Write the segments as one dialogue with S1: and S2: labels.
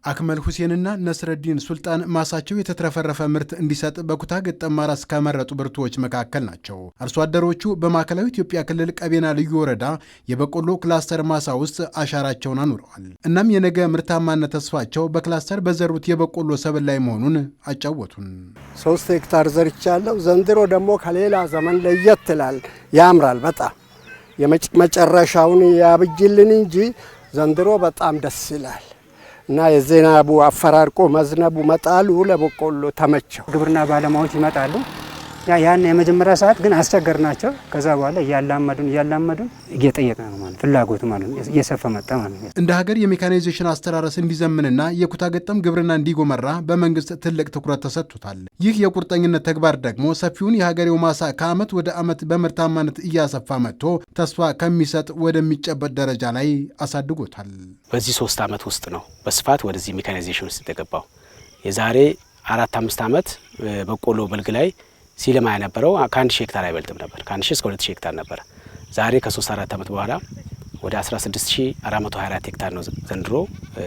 S1: አክመል ሁሴንና ነስረዲን ሱልጣን ማሳቸው የተትረፈረፈ ምርት እንዲሰጥ በኩታ ገጠም ማረስ ከመረጡ ብርቱዎች መካከል ናቸው። አርሶ አደሮቹ በማዕከላዊ ኢትዮጵያ ክልል ቀቤና ልዩ ወረዳ የበቆሎ ክላስተር ማሳ ውስጥ አሻራቸውን አኑረዋል። እናም የነገ ምርታማነት ተስፋቸው በክላስተር በዘሩት የበቆሎ ሰብል ላይ መሆኑን አጫወቱን።
S2: 3 ሄክታር ዘርቻለሁ። ዘንድሮ ደግሞ ከሌላ ዘመን ለየት ይላል፣ ያምራል። በጣም የመጨረሻውን ያብጅልን እንጂ ዘንድሮ በጣም ደስ ይላል። እና የዝናቡ አፈራርቆ መዝነቡ መጣሉ ለበቆሎ ተመቸው።
S3: ግብርና ባለሙያዎች ይመጣሉ። ያን የመጀመሪያ ሰዓት ግን አስቸገርናቸው። ከዛ በኋላ እያላመዱን እየጠየቀ ነው ማለት ፍላጎቱ ማለት ነው እየሰፋ መጣ ማለት ነው።
S1: እንደ ሀገር የሜካናይዜሽን አስተራረስ እንዲዘምንና የኩታ ገጠም ግብርና እንዲጎመራ በመንግስት ትልቅ ትኩረት ተሰጥቶታል። ይህ የቁርጠኝነት ተግባር ደግሞ ሰፊውን የሀገሬው ማሳ ከዓመት ወደ ዓመት በምርታማነት እያሰፋ መጥቶ ተስፋ ከሚሰጥ ወደሚጨበጥ ደረጃ ላይ አሳድጎታል።
S4: በዚህ 3 ዓመት ውስጥ ነው በስፋት ወደዚህ ሜካናይዜሽን ውስጥ የተገባው። የዛሬ 4-5 ዓመት በቆሎ በልግ ላይ ሲለማ የነበረው ከ1000 ሄክታር አይበልጥም ነበር። ከ1000 እስከ 2000 ሄክታር ነበር። ዛሬ ከ3-4 ዓመት በኋላ ወደ 16424 ሄክታር ነው ዘንድሮ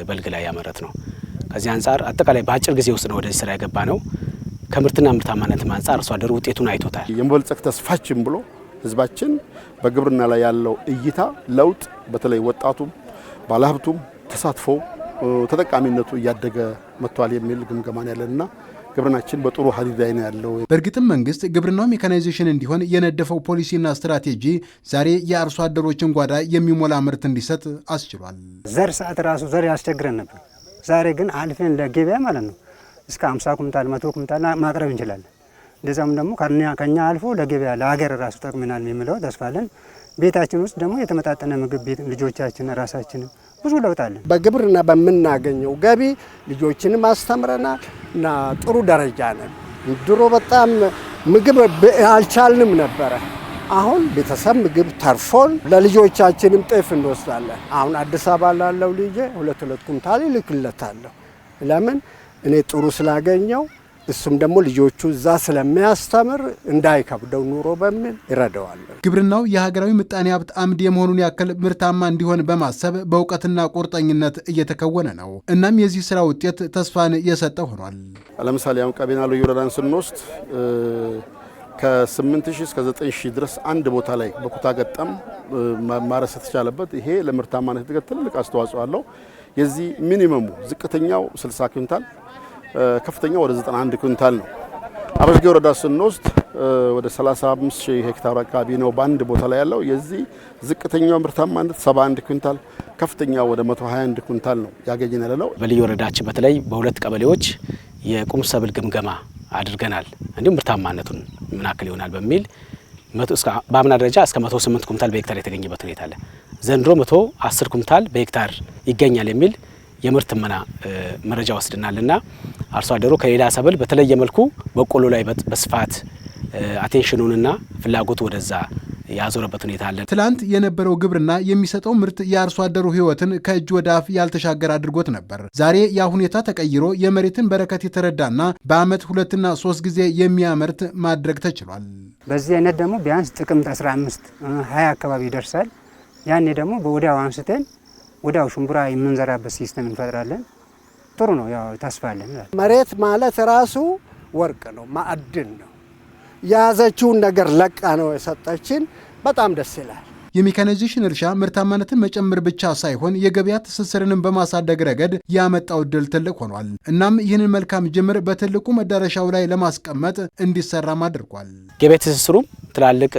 S4: በልግ ላይ ያመረት ነው። ከዚህ አንጻር አጠቃላይ በአጭር ጊዜ ውስጥ ነው ወደዚህ ስራ የገባ ነው። ከምርትና ምርታማነት አንጻር አርሶ አደሩ ውጤቱን አይቶታል።
S5: የመበልጸግ ተስፋችን ብሎ ህዝባችን በግብርና ላይ ያለው እይታ ለውጥ በተለይ ወጣቱም ባለሀብቱም ተሳትፎ ተጠቃሚነቱ እያደገ መጥቷል የሚል ግምገማን ያለንና ግብርናችን በጥሩ ሀዲድ ላይ ነው ያለው።
S1: በእርግጥም መንግስት ግብርናው ሜካናይዜሽን እንዲሆን የነደፈው ፖሊሲና ስትራቴጂ ዛሬ የአርሶ አደሮችን ጓዳ የሚሞላ ምርት እንዲሰጥ አስችሏል።
S3: ዘር ሰዓት ራሱ ዘር ያስቸግረን ነበር። ዛሬ ግን አልፈን ለገበያ ማለት ነው እስከ 50 ኩንታል 100 ኩንታል ማቅረብ እንችላለን። እንደዛም ደግሞ ከኛ አልፎ ለገበያ ለሀገር ራሱ ጠቅመናል የሚለው ተስፋለን። ቤታችን ውስጥ ደግሞ የተመጣጠነ ምግብ ቤት ልጆቻችን ራሳችን ብዙ ለውጥ አለ።
S2: በግብርና በምናገኘው ገቢ ልጆችንም አስተምረናል እና ጥሩ ደረጃ ነን። ድሮ በጣም ምግብ አልቻልንም ነበረ። አሁን ቤተሰብ ምግብ ተርፎን ለልጆቻችንም ጤፍ እንወስዳለን። አሁን አዲስ አበባ ላለው ልጄ 2 ኩንታል ይልክለታለሁ። ለምን እኔ ጥሩ ስላገኘው እሱም ደግሞ ልጆቹ እዛ ስለሚያስተምር እንዳይከብደው ኑሮ በሚል ይረዳዋል።
S1: ግብርናው የሀገራዊ ምጣኔ ሀብት አምድ የመሆኑን ያክል ምርታማ እንዲሆን በማሰብ በእውቀትና ቁርጠኝነት እየተከወነ ነው። እናም የዚህ ስራ ውጤት ተስፋን የሰጠ ሆኗል።
S5: ለምሳሌ አሁን ቀቤና ልዩ ወረዳን ስንወስድ ከ8000 እስከ 9000 ድረስ አንድ ቦታ ላይ በኩታ ገጠም ማረስ የተቻለበት ይሄ ለምርታማነት ትልቅ አስተዋጽኦ አለው። የዚህ ሚኒመሙ ዝቅተኛው 60 ኩንታል ከፍተኛው ወደ 91 ኩንታል ነው። አበርጌ ወረዳ ስንወስድ ወደ 35000 ሄክታር አካባቢ ነው በአንድ ቦታ ላይ ያለው። የዚህ ዝቅተኛው ምርታማነት 71 ኩንታል ከፍተኛው ወደ 121 ኩንታል ነው ያገኘን ያለው።
S4: በልዩ ወረዳችን በተለይ በ2 ቀበሌዎች የቁም ሰብል ግምገማ አድርገናል። እንዲሁም ምርታማነቱን ምን ያክል ይሆናል በሚል በአምና ደረጃ እስከ 108 ኩንታል በሄክታር የተገኘበት ሁኔታ አለ። ዘንድሮ 110 ኩንታል በሄክታር ይገኛል የሚል የምርት መረጃ ወስደናልና አርሶ አደሩ ከሌላ ሰብል በተለየ መልኩ በቆሎ ላይ በስፋት አቴንሽኑንና ፍላጎቱ ወደዛ ያዞረበት ሁኔታ አለ።
S1: ትላንት የነበረው ግብርና የሚሰጠው ምርት የአርሶ አደሩ ሕይወትን ከእጅ ወደ አፍ ያልተሻገረ አድርጎት ነበር። ዛሬ ያ ሁኔታ ተቀይሮ የመሬትን በረከት የተረዳና በዓመት 2 እና 3 ጊዜ የሚያመርት ማድረግ ተችሏል።
S3: በዚህ አይነት ደግሞ ቢያንስ ጥቅምት 15 20 አካባቢ ይደርሳል። ያኔ ደግሞ በወዲያው አንስተን ወዲያው ሽምብራ የምንዘራበት ሲስተም እንፈጥራለን። ጥሩ ነው። ያው ተስፋ አለን።
S2: መሬት ማለት ራሱ ወርቅ ነው፣ ማዕድን ነው። የያዘችውን ነገር ለቃ ነው የሰጠችን። በጣም ደስ ይላል።
S1: የሜካናይዜሽን እርሻ ምርታማነትን መጨመር ብቻ ሳይሆን የገበያ ትስስርንም በማሳደግ ረገድ ያመጣው ድል ትልቅ ሆኗል። እናም ይህንን መልካም ጅምር በትልቁ መዳረሻው ላይ ለማስቀመጥ እንዲሰራም አድርጓል።
S4: ገበያ ትስስሩም ትላልቅ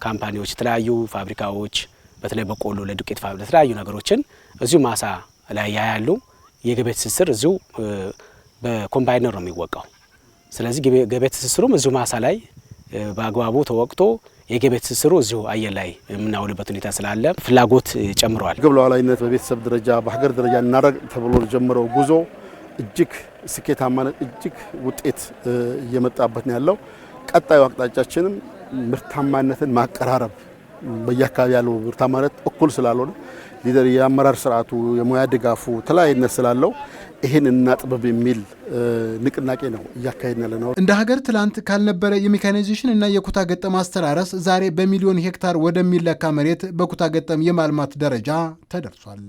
S4: ካምፓኒዎች፣ የተለያዩ ፋብሪካዎች በተለይ በቆሎ ለዱቄት ፋብሪካ ለተለያዩ ነገሮችን እዚሁ ማሳ ላይ ያያሉ። የገበያ ትስስር እዚሁ በኮምባይነር ነው የሚወቃው። ስለዚህ ገበያ ትስስሩም እዚሁ ማሳ ላይ በአግባቡ ተወቅቶ የገበያ ትስስሩ እዚሁ አየር ላይ የምናውልበት ሁኔታ ስላለ ፍላጎት ጨምሯል።
S5: ግብ ሉዓላዊነት በቤተሰብ ደረጃ በሀገር ደረጃ እናደርግ ተብሎ ጀምረው ጉዞ እጅግ ስኬታማነት እጅግ ውጤት እየመጣበት ነው ያለው። ቀጣዩ አቅጣጫችንም ምርታማነትን ማቀራረብ በየአካባቢ ያለው ምርታማነት እኩል ስላልሆነ ሊደር የአመራር ስርዓቱ የሙያ ድጋፉ ተለያይነት ስላለው ይሄን እናጥበብ የሚል ንቅናቄ ነው እያካሄድን ያለነው።
S1: እንደ ሀገር ትላንት ካልነበረ የሜካናይዜሽን እና የኩታ ገጠም አስተራረስ ዛሬ በሚሊዮን ሄክታር ወደሚለካ መሬት በኩታ ገጠም የማልማት ደረጃ ተደርሷል።